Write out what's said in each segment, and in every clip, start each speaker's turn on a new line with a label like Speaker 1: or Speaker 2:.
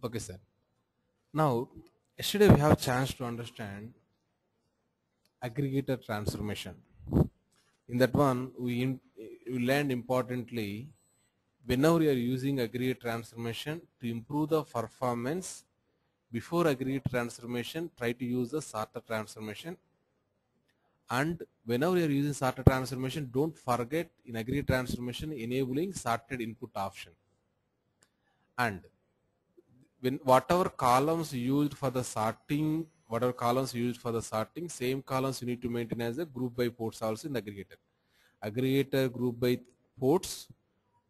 Speaker 1: Okay, sir. Now, yesterday we have a chance to understand aggregator transformation. In that one, we learned importantly whenever you are using aggregate transformation to improve the performance before aggregate transformation, try to use the sorter transformation. And whenever you are using sorter transformation, don't forget in aggregate transformation enabling sorted input option. And when whatever columns used for the sorting, same columns you need to maintain as a group by ports also in the aggregator group by ports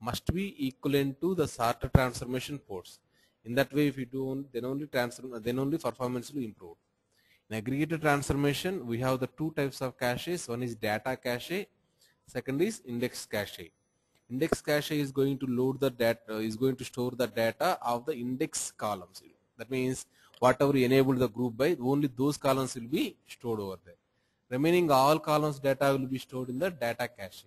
Speaker 1: must be equivalent to the sorter transformation ports. In that way, if you do, then only performance will improve. In aggregator transformation, we have the two types of caches. One is data cache, second is index cache. Index cache is going to load the data, is going to store the data of the index columns. That means whatever you enable the group by, only those columns will be stored over there. Remaining all columns data will be stored in the data cache.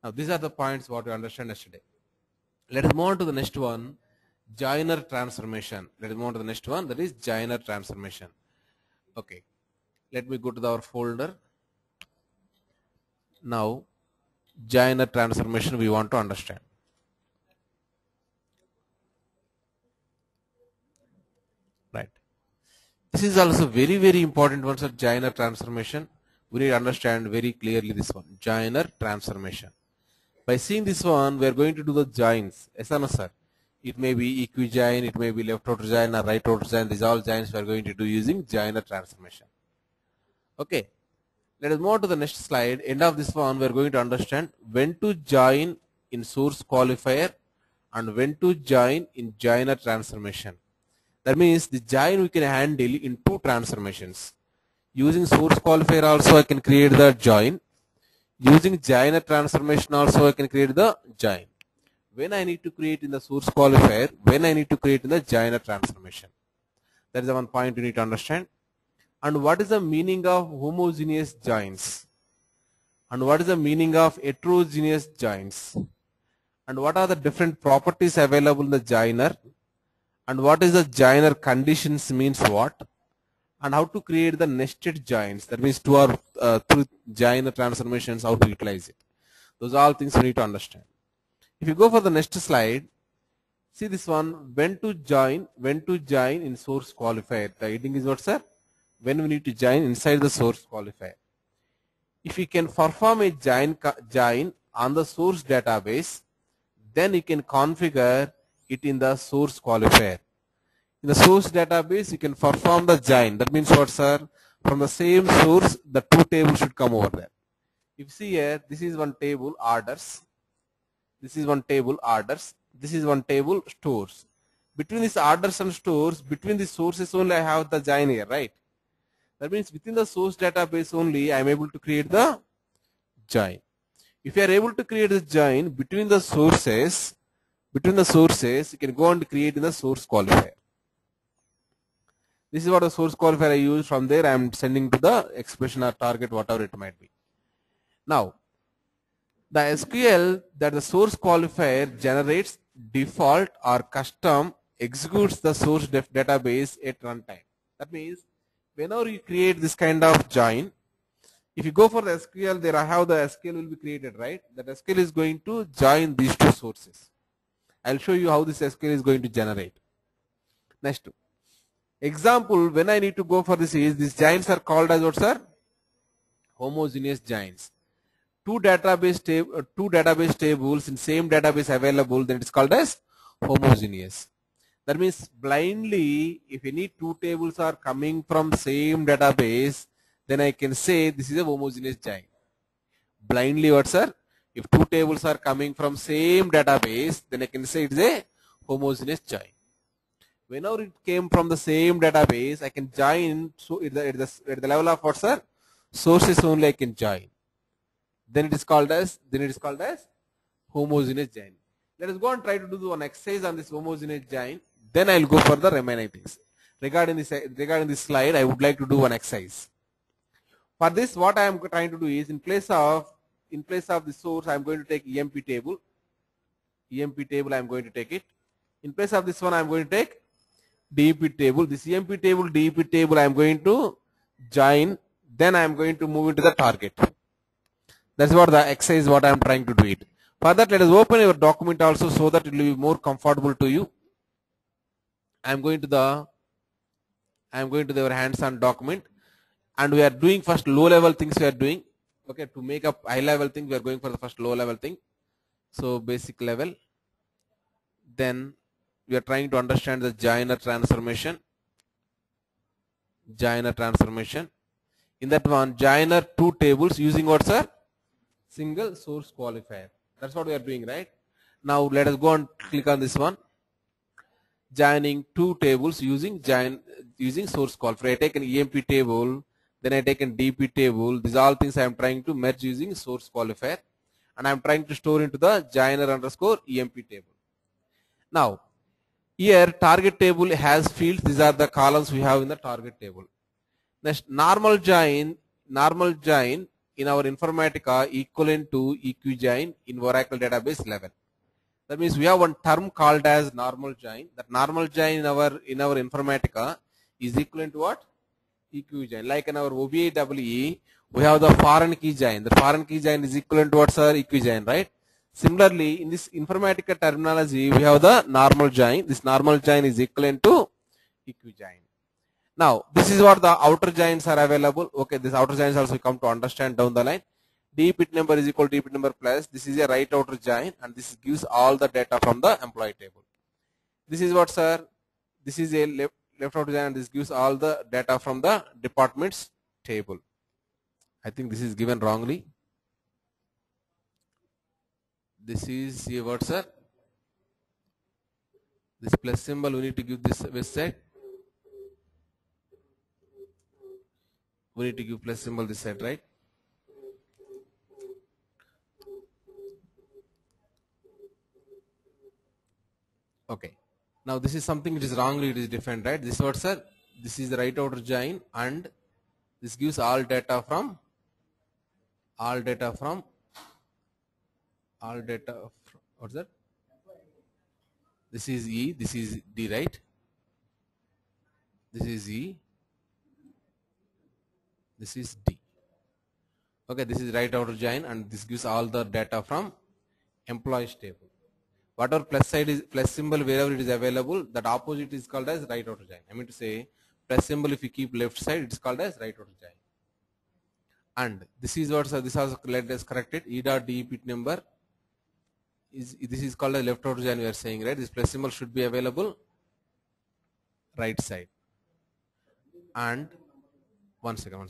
Speaker 1: Now these are the points what we understand yesterday. Let us move on to the next one, joiner transformation. Let us move on to the next one, that is joiner transformation. Okay, let me go to our folder. Now joiner transformation we want to understand. Right. This is also very important one, sir. Joiner transformation. We need to understand very clearly this one. Joiner transformation. By seeing this one, we are going to do the joins. Yes or no, sir? It may be equijoin, it may be left outer join or right outer join. These all joins we are going to do using joiner transformation. Okay. Let us move on to the next slide. End of this one, we are going to understand when to join in source qualifier and when to join in joiner transformation. That means the join we can handle in two transformations. Using source qualifier also I can create the join. Using joiner transformation also I can create the join. When I need to create in the source qualifier, when I need to create in the joiner transformation. That is the one point you need to understand. And what is the meaning of homogeneous joins? And what is the meaning of heterogeneous joins? And what are the different properties available in the joiner? And what is the joiner conditions means what? And how to create the nested joins. That means through joiner transformations, how to utilize it. Those are all things you need to understand. If you go for the next slide, see this one, when to join in source qualifier. The heading is what, sir? When we need to join inside the source qualifier. If you can perform a join on the source database, then you can configure it in the source qualifier. In the source database, you can perform the join. That means what, sir? From the same source, the two tables should come over there. If you see here, this is one table orders. This is one table orders. This is one table stores. Between these orders and stores, between the sources only I have the join here, right? That means within the source database only I am able to create the join. If you are able to create the join between the sources, you can go and create in the source qualifier. This is what the source qualifier I use. From there I am sending to the expression or target, whatever it might be. Now, the SQL that the source qualifier generates default or custom executes the source database at runtime. That means whenever you create this kind of join, if you go for the SQL, there I have the SQL will be created, right? That SQL is going to join these two sources. I'll show you how this SQL is going to generate. Next example, when I need to go for this is, these joins are called as what, sir? Homogeneous joins. Two database tables in same database available, then it's called as homogeneous. That means blindly, if any two tables are coming from same database, then I can say this is a homogeneous join. Blindly what, sir? If two tables are coming from same database, then I can say it is a homogeneous join. Whenever it came from the same database, I can join. So at the level of what, sir? Sources only I can join. Then it is called as homogeneous join. Let us go and try to do one exercise on this homogeneous join. Then I will go for the remaining things. Regarding this slide, I would like to do one exercise. For this, what I am trying to do is, in place of the source, I am going to take EMP table. I am going to take it. In place of this one, I am going to take DEP table. This EMP table, DEP table, I am going to join. Then I am going to move into the target. That's what the exercise what I am trying to do it. For that, let us open your document also so that it will be more comfortable to you. I am going to the your hands-on document, and we are doing first low-level things. We are doing okay to make up high-level thing. We are going for the first low-level thing. So basic level. Then we are trying to understand the joiner transformation. Joiner transformation. In that one, joiner two tables using what, sir? Single source qualifier. That's what we are doing, right? Now let us go and click on this one. Joining two tables using source qualifier. I take an EMP table, then I take an DP table. These are all things I am trying to merge using source qualifier, and I am trying to store into the joiner underscore EMP table. Now, here target table has fields. These are the columns we have in the target table. Next, normal join in our Informatica equivalent to eqjoin in Oracle database 11. That means we have one term called as normal join. That normal join in our Informatica is equivalent to what? eqjoin. Like in our OBAEE, we have the foreign key join. The foreign key join is equivalent to what, sir? eqjoin, right? Similarly, in this Informatica terminology, we have the normal join. This normal join is equivalent to eqjoin. Now, this is what the outer joins are available. Okay, this outer joins also come to understand down the line. DPIT number is equal to DPIT number plus. This is a right outer join, and this gives all the data from the employee table. This is what, sir? This is a left outer join, and this gives all the data from the departments table. I think this is given wrongly. This is a what, sir? This plus symbol we need to give this side. We need to give plus symbol this side, right? Okay. Now this is something which is wrongly, it is different, right? This is what, sir? This is the right outer join, and this gives all data from what's that? This is E, this is D, right? This is E, this is D. Okay, this is right outer join, and this gives all the data from employees table. Whatever plus side is plus symbol wherever it is available, that opposite is called as right outer join. I mean to say plus symbol if you keep left side, it's called as right outer join. And this is what, so this also let us correct it. E dot DEP number is this is called as left outer join. We are saying, right? This plus symbol should be available right side. And one second.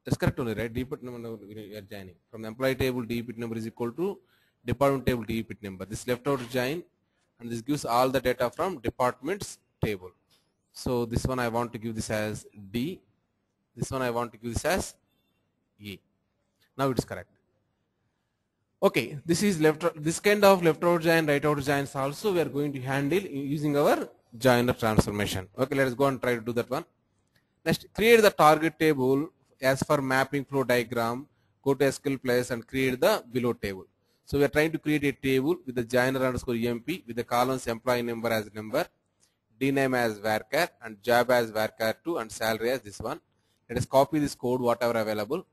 Speaker 1: That's correct only, right? DEP number we are joining from the employee table. DEP number is equal to department table DEP number. This left outer join, and this gives all the data from departments table. So this one I want to give this as D. This one I want to give this as E. Now it's correct. Okay, this is this kind of left outer join, right outer joins also we are going to handle using our joiner transformation. Okay, let us go and try to do that one. Next, create the target table as for mapping flow diagram. Go to SQL place and create the below table. So we are trying to create a table with the joiner underscore EMP with the columns employee number as number, D name as varchar, and job as varchar2, and salary as this one. Let us copy this code whatever available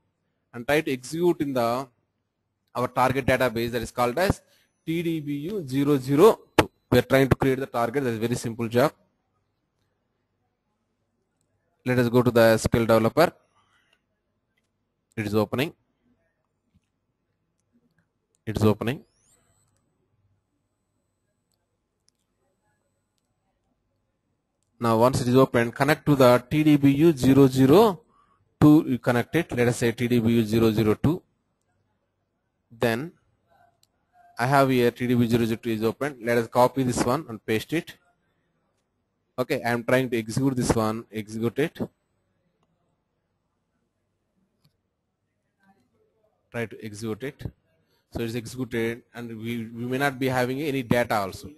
Speaker 1: and try to execute in the our target database that is called as TDBU002. We are trying to create the target. That is very simple job. Let us go to the SQL developer. It is opening. It's opening. Now once it is open, connect to the TDBU002. You connect it. Let us say TDBU002. Then I have here TDB002 is open. Let us copy this one and paste it. Okay, I am trying to execute this one. Execute it. Try to execute it. So it's executed, and we may not be having any data also.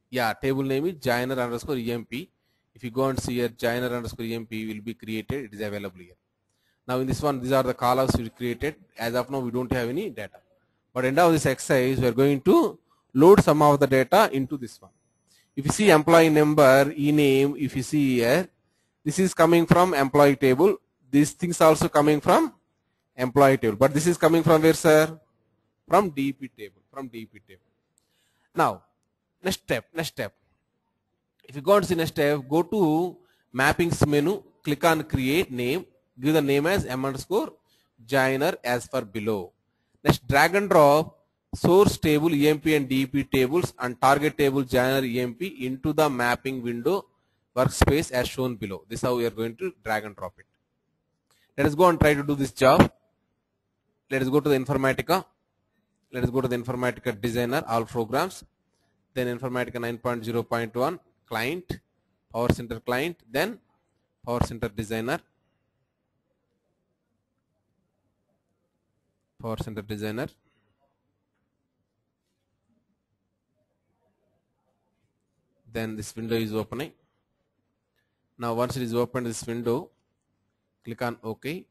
Speaker 1: Yeah, table name is joiner underscore EMP. If you go and see here, joiner underscore EMP will be created. It is available here. Now in this one, these are the columns we created. As of now, we don't have any data. But end of this exercise, we are going to load some of the data into this one. If you see employee number, e-name, if you see here, this is coming from employee table. These things also coming from employee table. But this is coming from where, sir? From DP table. From DP table. Now, next step. If you go to the next step, go to mappings menu, click on create name, give the name as m_joiner as per below. Next, drag and drop source table EMP and DP tables and target table joiner EMP into the mapping window workspace as shown below. This is how we are going to drag and drop it. Let us go and try to do this job. Let us go to the Informatica. Let us go to the Informatica designer, all programs. Then Informatica 9.0.1 client, Power Center client, then Power Center designer. Power Center designer. Then this window is opening. Now once it is opened, this window, click on OK.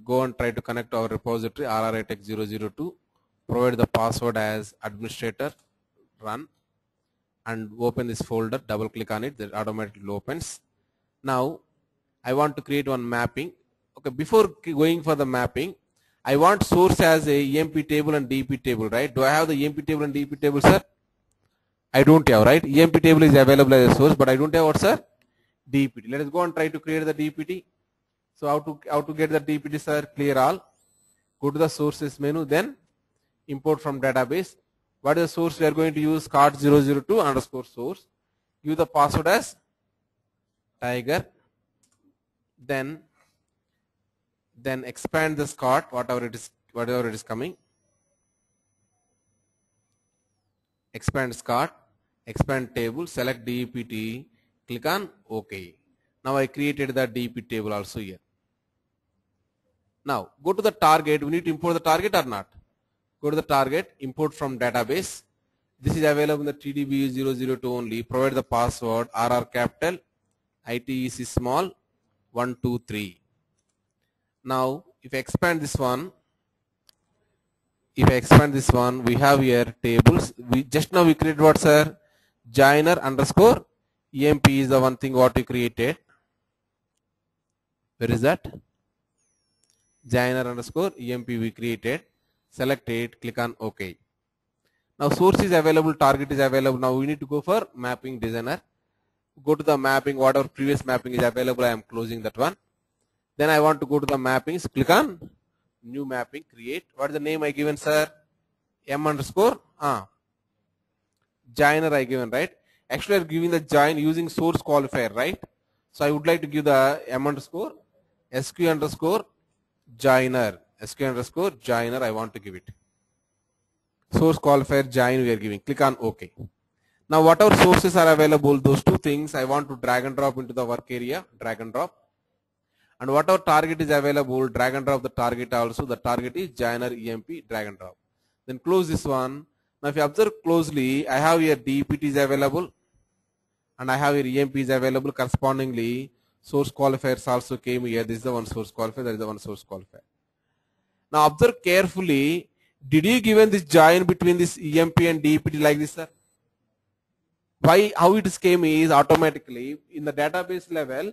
Speaker 1: Go and try to connect our repository ITEC 002. Provide the password as administrator, run, and open this folder. Double click on it, that automatically opens. Now I want to create one mapping. Okay, before going for the mapping, I want source as a EMP table and DP table, right? Do I have the EMP table and DP table, sir? I don't have, right? EMP table is available as a source, but I don't have what, sir? DPT. Let us go and try to create the DPT. So how to get the DPT, sir? Clear all. Go to the sources menu, then import from database. What is the source we are going to use? Card 002 underscore source. Give the password as tiger. Then expand this card, whatever it is coming. Expand card, expand table, select DPT, click on OK. Now I created the DP table also here. Now go to the target. We need to import the target or not? Go to the target, import from database. This is available in the TDB 002 only. Provide the password RR capital, ITEC small, 123. Now if I expand this one, we have here tables. We created what, sir? Joiner underscore EMP is the one thing what we created. Where is that? Joiner underscore EMP we created. Select it, click on OK. Now source is available, target is available. Now we need to go for mapping designer. Go to the mapping, whatever previous mapping is available, I am closing that one. Then I want to go to the mappings, click on new mapping, create. What is the name I given, sir? M_joiner I given, right? Actually I am giving the join using source qualifier, right? So I would like to give the M_SQ_joiner. SQ_joiner I want to give it. Source qualifier join we are giving. Click on OK. Now whatever sources are available, those two things I want to drag and drop into the work area. Drag and drop. And whatever target is available, drag and drop the target also. The target is joiner EMP, drag and drop. Then close this one. Now if you observe closely, I have here DPT is available and I have here EMP is available. Correspondingly, source qualifiers also came here. This is the one source qualifier, that is the one source qualifier. Now observe carefully. Did you given this join between this EMP and DPT like this, sir? Why? How it came is automatically in the database level.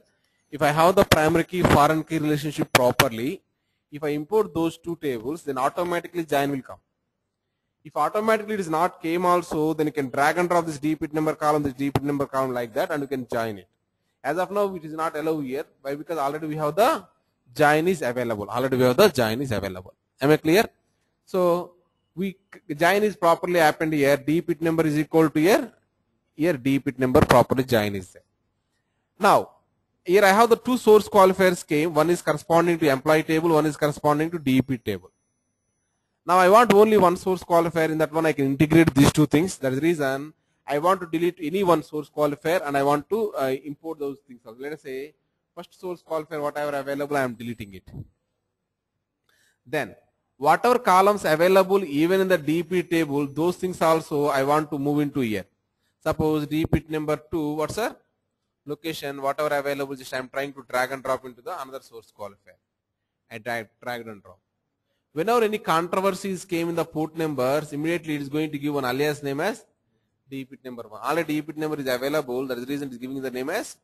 Speaker 1: If I have the primary key foreign key relationship properly, if I import those two tables, then automatically join will come. If automatically it is not came also, then you can drag and drop this DPT number column, this DPT number column like that, and you can join it. As of now, it is not allowed here. Why? Because already we have the join is available. Am I clear? So join is properly happened here. DPT number is equal to here. Here DPT number properly join is there. Now here I have the two source qualifiers came. One is corresponding to employee table, one is corresponding to DP table. Now I want only one source qualifier. In that one I can integrate these two things. That is the reason I want to delete any one source qualifier and I want to import those things. So let us say first source qualifier whatever available I am deleting it. Then whatever columns available even in the DP table, those things also I want to move into here. Suppose DP number 2, what's sir? Location, whatever available, just I am trying to drag and drop into the another source qualifier. I drag and drop. Whenever any controversies came in the port numbers, immediately it is going to give an alias name as dpit number 1. Already dpit number is available. That is the reason it is giving the name as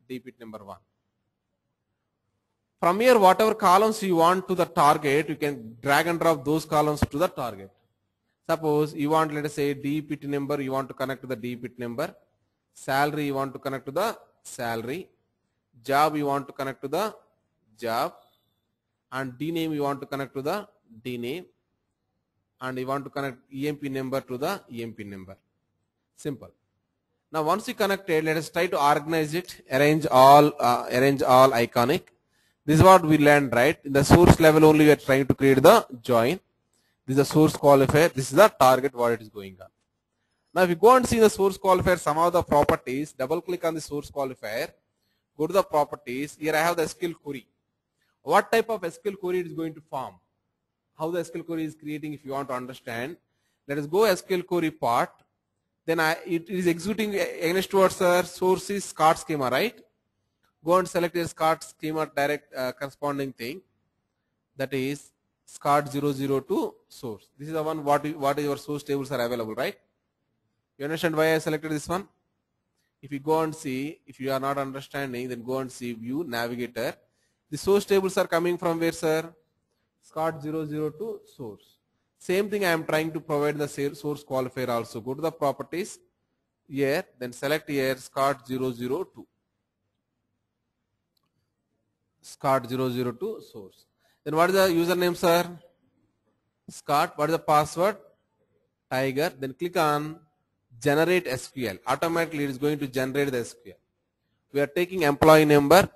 Speaker 1: dpit number 1. From here, whatever columns you want to the target, you can drag and drop those columns to the target. Suppose you want, let us say, dpit number, you want to connect to the dpit number. Salary, you want to connect to the salary. Job, you want to connect to the job. And dname, you want to connect to the dname. And you want to connect EMP number to the EMP number. Simple. Now, once you connected, let us try to organize it, arrange all iconic. This is what we learned, right? In the source level only we are trying to create the join. This is the source qualifier. This is the target what it is going on. Now if you go and see the source qualifier, some of the properties, double click on the source qualifier, go to the properties. Here I have the SQL query. What type of SQL query it is going to form? How the SQL query is creating if you want to understand. Let us go SQL query part. Then it is executing against towards our source is card schema, right? Go and select your card schema direct corresponding thing. That is card 002 source. This is the one what your source tables are available, right? You understand why I selected this one? If you go and see, if you are not understanding, then go and see view navigator. The source tables are coming from where, sir? card 002 source. Same thing I am trying to provide the source qualifier also. Go to the properties here, then select here card 002. Scott 002 source. Then what is the username, sir? Scott. What is the password? Tiger. Then click on generate SQL. Automatically it is going to generate the SQL. We are taking employee number,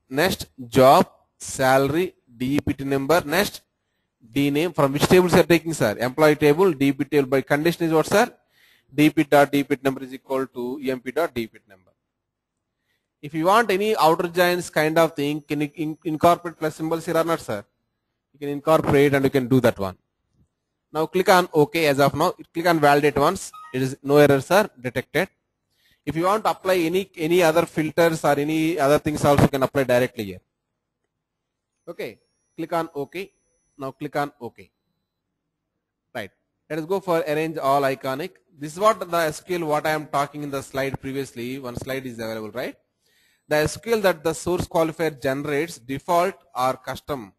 Speaker 1: next job, salary, DPT number, next D name. From which tables you are taking, sir? Employee table, DPT table. By condition is what, sir? dp.dpt number is equal to emp.dpt number. If you want any outer joins kind of thing, can you incorporate plus symbols here or not, sir? You can incorporate and you can do that one. Now click on OK as of now. Click on validate once. It is no errors are detected. If you want to apply any other filters or any other things also, you can apply directly here. Okay. Click on OK. Now click on OK. Right. Let us go for arrange all iconic. This is what the SQL what I am talking in the slide previously. One slide is available, right? The SQL that the source qualifier generates default or custom.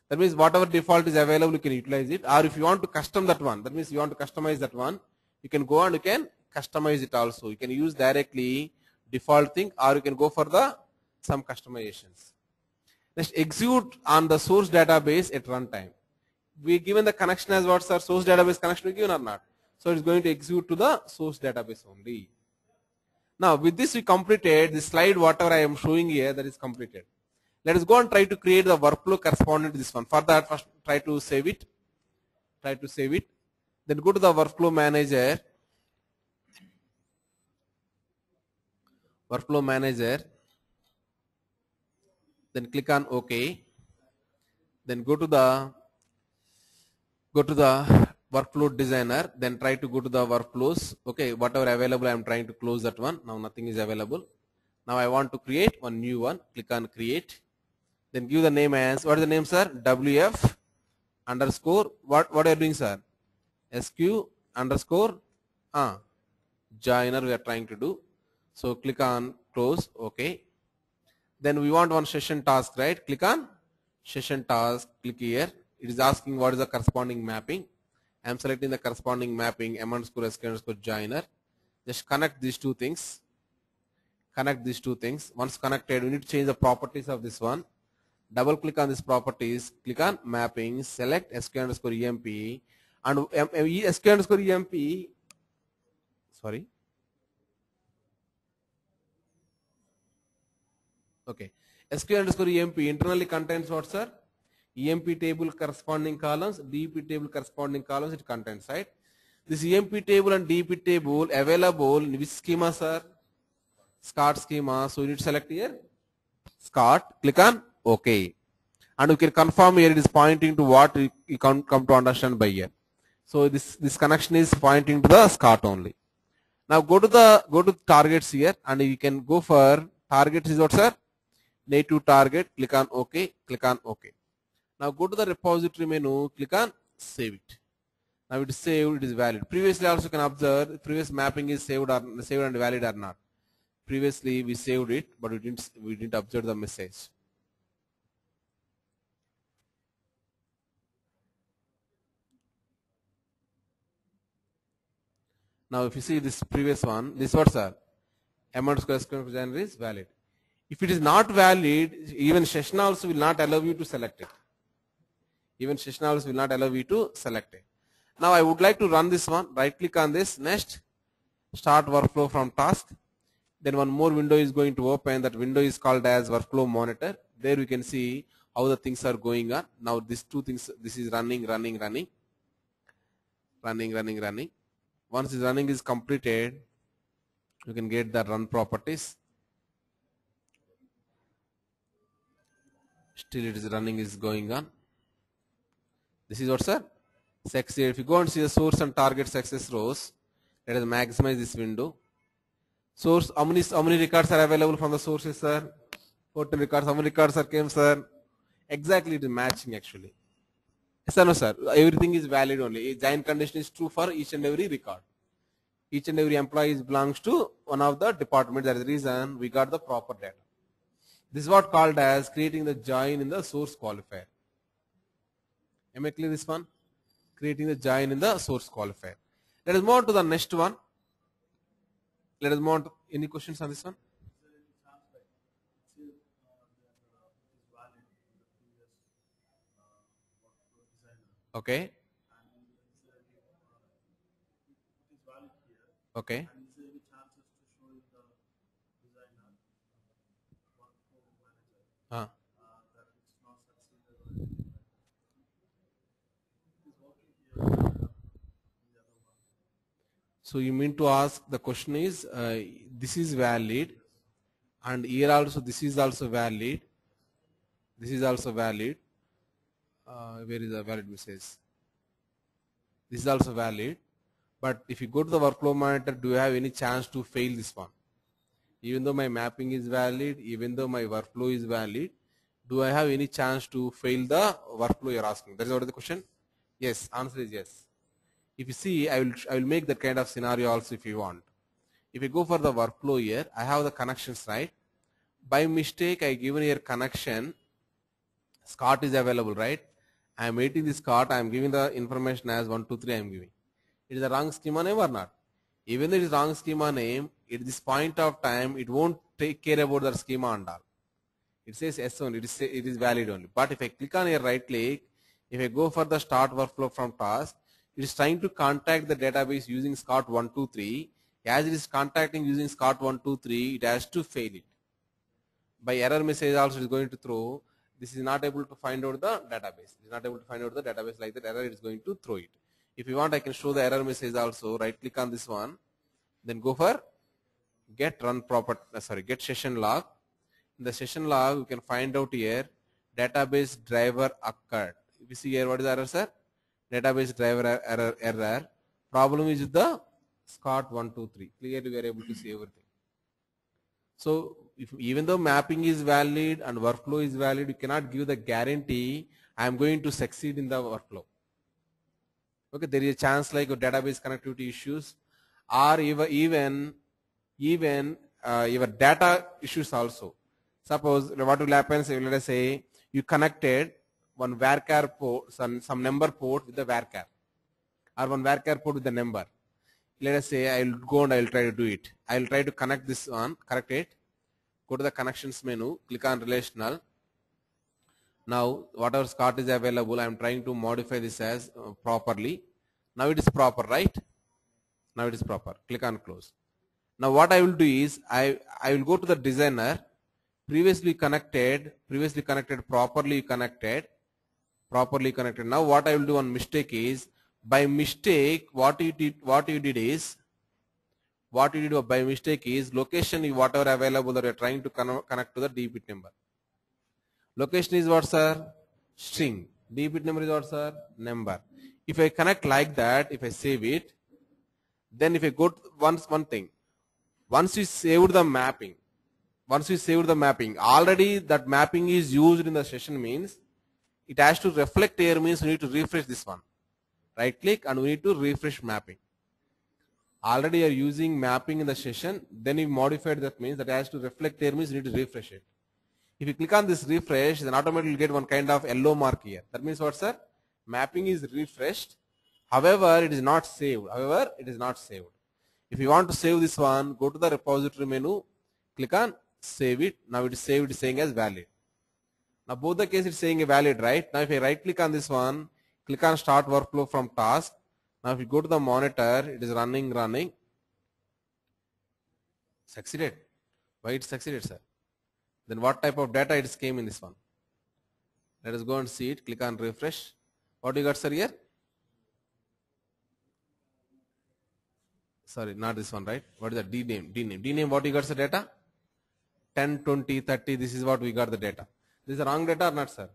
Speaker 1: That means whatever default is available, you can utilize it. Or if you want to custom that one, that means you want to customize that one, you can go and you can customize it also. You can use directly default thing, or you can go for some customizations. Next, execute on the source database at runtime. We given the connection as what's our source database connection we given or not. So it's going to execute to the source database only. Now with this we completed the slide whatever I am showing here, that is completed. Let us go and try to create the workflow corresponding to this one. For that, first try to save it. Then go to the workflow manager. Then click on OK. Then go to the workflow designer. Then try to go to the workflows. Okay, whatever available, I am trying to close that one. Now nothing is available. Now I want to create one new one. Click on create. Then give the name as, what is the name, sir? WF underscore, what are you doing, sir? SQ underscore joiner we are trying to do. So click on close, okay. Then we want one session task, right? Click on session task, click here. It is asking what is the corresponding mapping. I am selecting the corresponding mapping m underscore SQ underscore joiner. Just connect these two things. Once connected, we need to change the properties of this one. Double click on this properties, click on mapping, select SQ underscore EMP, and SQ underscore EMP, sorry. Okay. SQ underscore EMP internally contains what, sir? EMP table corresponding columns, DP table corresponding columns it contains, right? This EMP table and DP table available in which schema, sir? Scott schema. So you need to select here Scott, click on OK. And you can confirm here it is pointing to what you come to understand by here. So this connection is pointing to the Scott only. Now go to targets here, and you can go for targets is what, sir? Native target, click on OK, click on OK. Now go to the repository menu, click on save it. Now it is saved, it is valid. Previously also you can observe previous mapping is saved and valid or not. Previously we saved it, but we didn't observe the message. Now if you see this previous one, this what sir? Amount square January is valid. If it is not valid, even session also will not allow you to select it. Even session also will not allow you to select it. Now I would like to run this one. Right click on this. Next, start workflow from task. Then one more window is going to open. That window is called as workflow monitor. There we can see how the things are going on. Now these two things, this is running. Once this running is completed, you can get the run properties. Still it is running, is going on. This is what sir? Success. If you go and see the source and target success rows, let us maximize this window. Source, how many records are available from the sources, sir? 14 records. How many records are came, sir? Exactly, it is matching actually. Yes or no, sir? Everything is valid only. A giant condition is true for each and every record. Each and every employee belongs to one of the departments. That is the reason we got the proper data. This is what called as creating the join in the source qualifier. Am I clear this one? Creating the join in the source qualifier. Let us move on to the next one. Let us move on to any questions on this one? Okay. Okay. So you mean to ask, the question is, this is valid, and here also this is also valid. This is also valid. Where is the valid message? This is also valid. But if you go to the workflow monitor, do you have any chance to fail this one? Even though my mapping is valid, even though my workflow is valid, do I have any chance to fail the workflow you're asking? That is what is the question? Yes, answer is yes. If you see, I will make that kind of scenario also if you want. If you go for the workflow here, I have the connections, right? By mistake, I given here connection. Scott is available, right? I am waiting this Scott. I am giving the information as 1, 2, 3. I am giving. It is a wrong schema name or not? Even though it is wrong schema name, at this point of time, it won't take care about the schema and all. It says S1. It is valid only. But if I click on here, right click, if I go for the start workflow from task, it is trying to contact the database using Scott 1, 2, 3. As it is contacting using Scott 1, 2, 3, it has to fail it. By error message also it is going to throw, this is not able to find out the database. It is not able to find out the database, like that error, it is going to throw it. If you want, I can show the error message also. Right click on this one, then go for get session log. In the session log, you can find out here database driver occurred. If you see here, what is the error, sir? Database driver error. Problem is with the Scott 1, 2, 3. Clearly we are able to see everything. So even though mapping is valid and workflow is valid, you cannot give the guarantee I am going to succeed in the workflow. Okay, there is a chance like database connectivity issues, or even your data issues also. Suppose what will happen, say, let us say you connected one varchar port, some number port with the varchar, or one varchar port with the number. Let us say I will go and I will try to do it. I will try to connect this one, correct it. Go to the connections menu, click on relational. Now whatever Scott is available, I am trying to modify this as properly. Now it is proper, right? Now it is proper. Click on close. Now what I will do is I will go to the designer. Previously connected, properly connected. Now what I will do on mistake is, by mistake what you did by mistake is location is whatever available that you are trying to connect to the dbit number. Location is what, sir? String. Dbit number is what, sir? Number. If I connect like that, if I save it, then if I go to one thing, once we saved the mapping, already that mapping is used in the session means it has to reflect here means we need to refresh this one. Right click and we need to refresh mapping. Already you are using mapping in the session, then you modified that means that has to reflect here means you need to refresh it. If you click on this refresh, then automatically you get one kind of yellow mark here. That means what, sir? Mapping is refreshed. However, it is not saved. If you want to save this one, go to the repository menu, click on save it. Now it is saved saying as valid. Now both the case it's saying a valid, right? Now if I right click on this one, click on start workflow from task. Now if you go to the monitor, it is running. Succeeded. Why it succeeded, sir? Then what type of data it came in this one? Let us go and see it. Click on refresh. What you got, sir, here? Sorry, not this one, right? What is the D name, what you got, sir, data? 10, 20, 30, this is what we got the data. This is the wrong data or not, sir?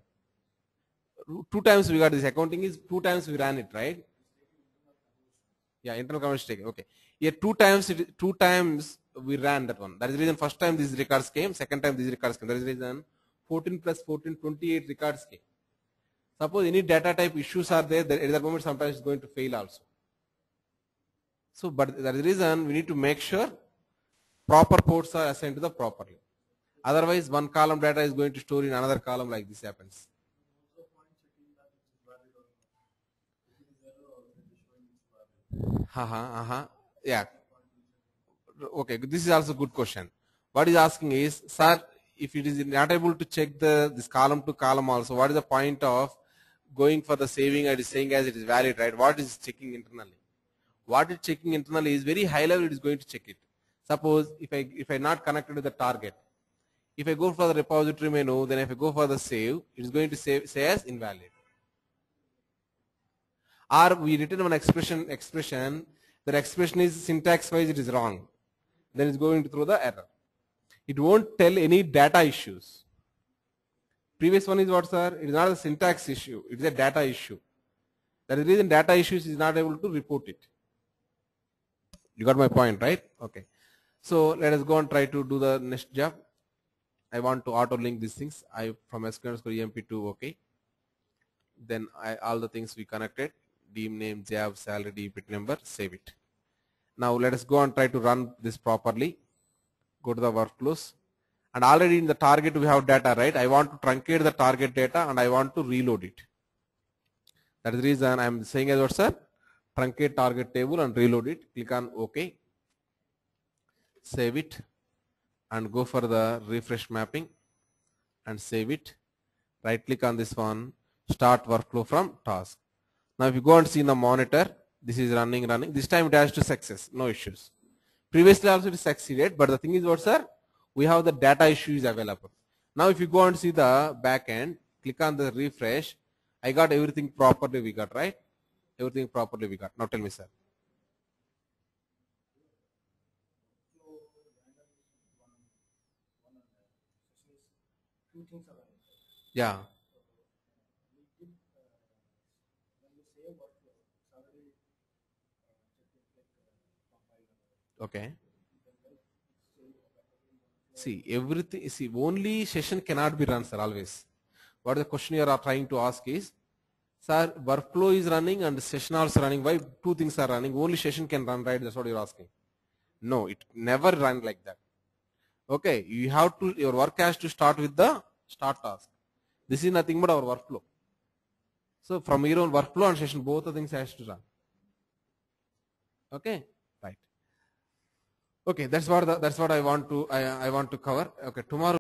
Speaker 1: 2 times we got this. Accounting is 2 times we ran it, right? Yeah, internal comment taken. Okay. Here 2 times we ran that one. That is the reason first time these records came, second time these records came. That is the reason 14 plus 14, 28 records came. Suppose any data type issues are there, at that moment sometimes it's going to fail also. So, but that is the reason we need to make sure proper ports are assigned to the properly. Otherwise, one column data is going to store in another column like this happens. Yeah. Okay, this is also a good question. What is asking is, sir, if it is not able to check this column to column also, what is the point of going for the saving and saying as it is valid, right? What is checking internally? What is checking internally is very high level, it is going to check it. Suppose if I not connected to the target, if I go for the repository menu, then if I go for the save, it is going to say as invalid. Or we written one expression, that expression is syntax wise it is wrong. Then it's going to throw the error. It won't tell any data issues. Previous one is what, sir? It is not a syntax issue, it is a data issue. That is the reason data issues is not able to report it. You got my point, right? Okay. So let us go and try to do the next job. I want to auto link these things. From SQL EMP to OK. Then all the things we connected, team name, job, salary, DPT number, save it. Now let us go and try to run this properly. Go to the workflows. And already in the target we have data, right? I want to truncate the target data and I want to reload it. That is the reason I am saying as what, sir? Truncate target table and reload it. Click on OK. Save it and go for the refresh mapping and save it. Right click on this one. Start workflow from task. Now if you go and see in the monitor, this is running. This time it has to success, no issues. Previously also it succeeded, but the thing is what, sir? We have the data issues available. Now if you go and see the back end, click on the refresh. I got everything properly we got, right? Everything properly we got. Now tell me, sir. Yeah. Okay. See, everything, see, only session cannot be run, sir, always. What the question you are trying to ask is, sir, workflow is running and session also running. Why 2 things are running? Only session can run, right? That's what you're asking. No, it never run like that. Okay, you have to, your work has to start with the start task. This is nothing but our workflow. So from your own workflow and session, both the things has to run. Okay, right. Okay, that's what I want to cover. Okay, tomorrow